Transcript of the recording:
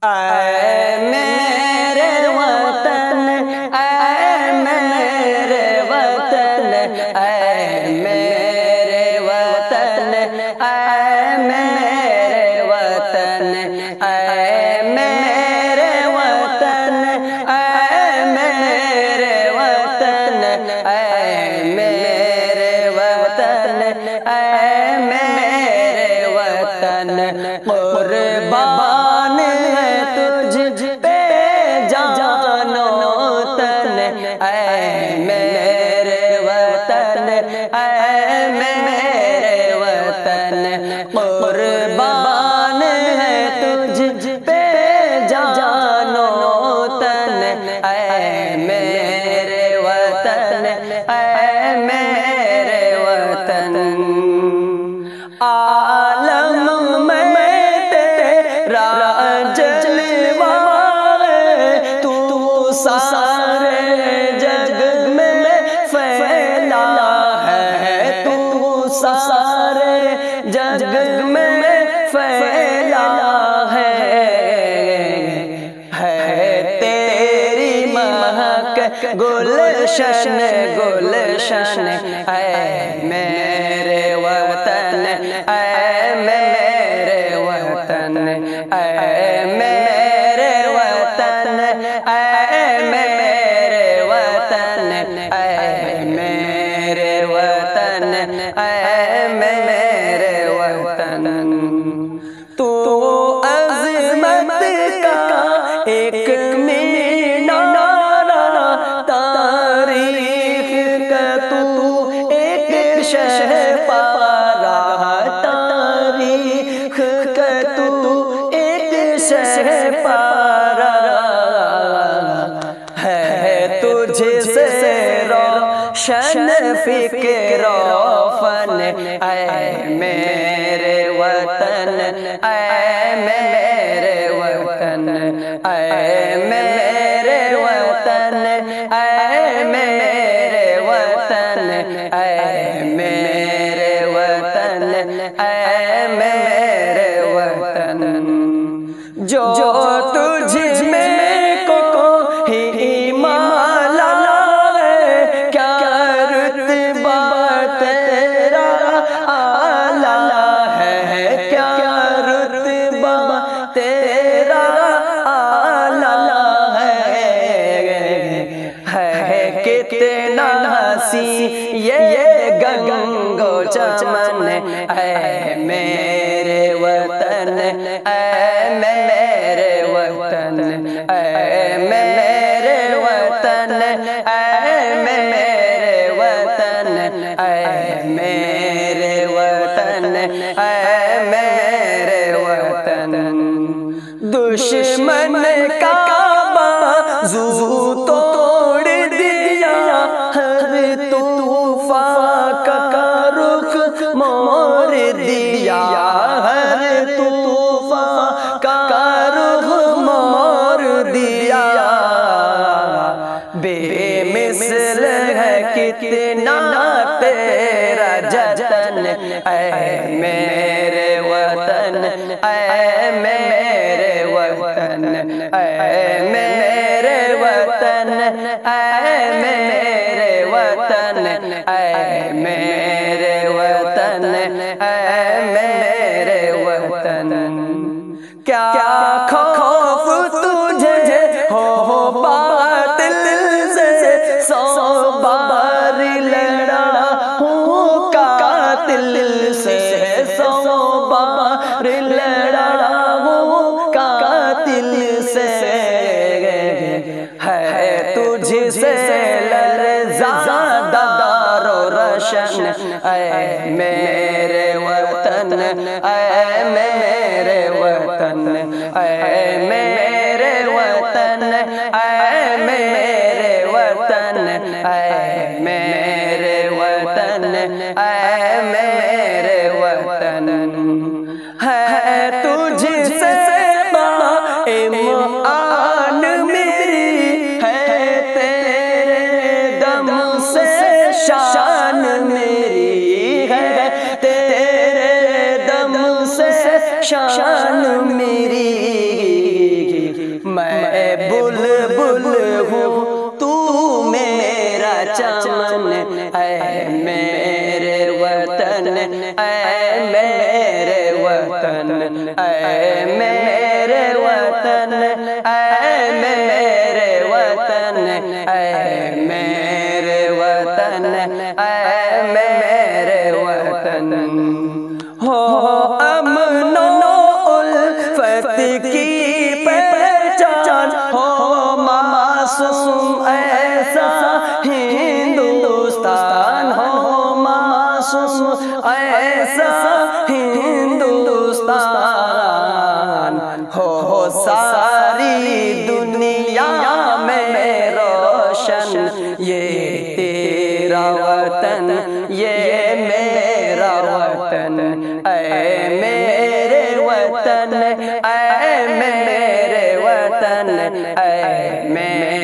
اے میرے وطن، اے میرے وطن، اے میرے وطن، اے میرے وطن، اے میرے وطن، اے میرے وطن، اے میرے وطن، اے میرے وطن، قربان ہے تجھ پہ جان و تن، اے میرے وطن، اے میرے وطن، قربان ہے تجھ پہ جان و تن، اے میرے وطن، اے میرے وطن، عالم میں تیرا جلوہ ہے، تو سارے جگ میں پھیلا ہے، تو سارے جگ میں پھیلا ہے تیری مہک گلشن گلشن، اے میرے وطن، اے میرے وطن، اے میرے وطن، اے میرے وطن، اے میرے وطن، اے میرے وطن، تو عظمت کا ایک مینار، تاریخ کا تو ایک شہپارہ، تاریخ کا تو ایک شہپارہ ہے، تجھ سے روشن فکر و فن، اے میرے وطن، اے میرے وطن، اے میرے وطن، اے میرے وطن، اے میرے وطن، اے میرے وطن، جو تجھ میں کو ہی ایمان لائے، کیا رتبہ تیرا اعلیٰ ہے، کیا رتبہ تیرا اعلیٰ ہے، کتنا حسین یہ گنگ و چمن، اے میرے وطن، اے میرے وطن، اے میرے وطن، اے میرے وطن، اے میرے وطن، اے میرے وطن، دشمن کا بازو توڑ دیا، ہر طوفان کا رخ موڑ دیا، ہر طوفان کا رخ موڑ دیا، بے مثل ہے کتنا تیرا جتن، اے میرے وطن، اے میرے وطن، اے میرے وطن، اے میرے وطن، اے میرے وطن، اے میرے وطن، کیا خوف تجھے ہو باطل سے، 100 بار لڑا ہوں قاتل سے، 100 بار لڑا ہوں قاتل سے، ہے تجھ سے لرزاں دار و رشن، اے میرے وطن، اے میرے وطن، اے میرے وطن، اے میرے وطن، اے میرے وطن، اے میرے وطن، ہے تجھ سے ایمان میری، ہے تیرے دم سے شان میری، ہے تیرے دم سے شان میری، بلبل ہوں تو میرا چمن، اے میرے وطن، اے میرے وطن، اے میرے وطن، اے میرے وطن، اے میرے وطن، اے میرے وطن۔ ہو امن و الفت کی پہچان، ہو معصوم ایسا ہندوستان، ہو معصوم ایسا ہندوستان، ہو ساری دنیا میں روشن یہ تیرا وطن، یہ میرا وطن، اے میرے وطن، اے میرے وطن، اے میرے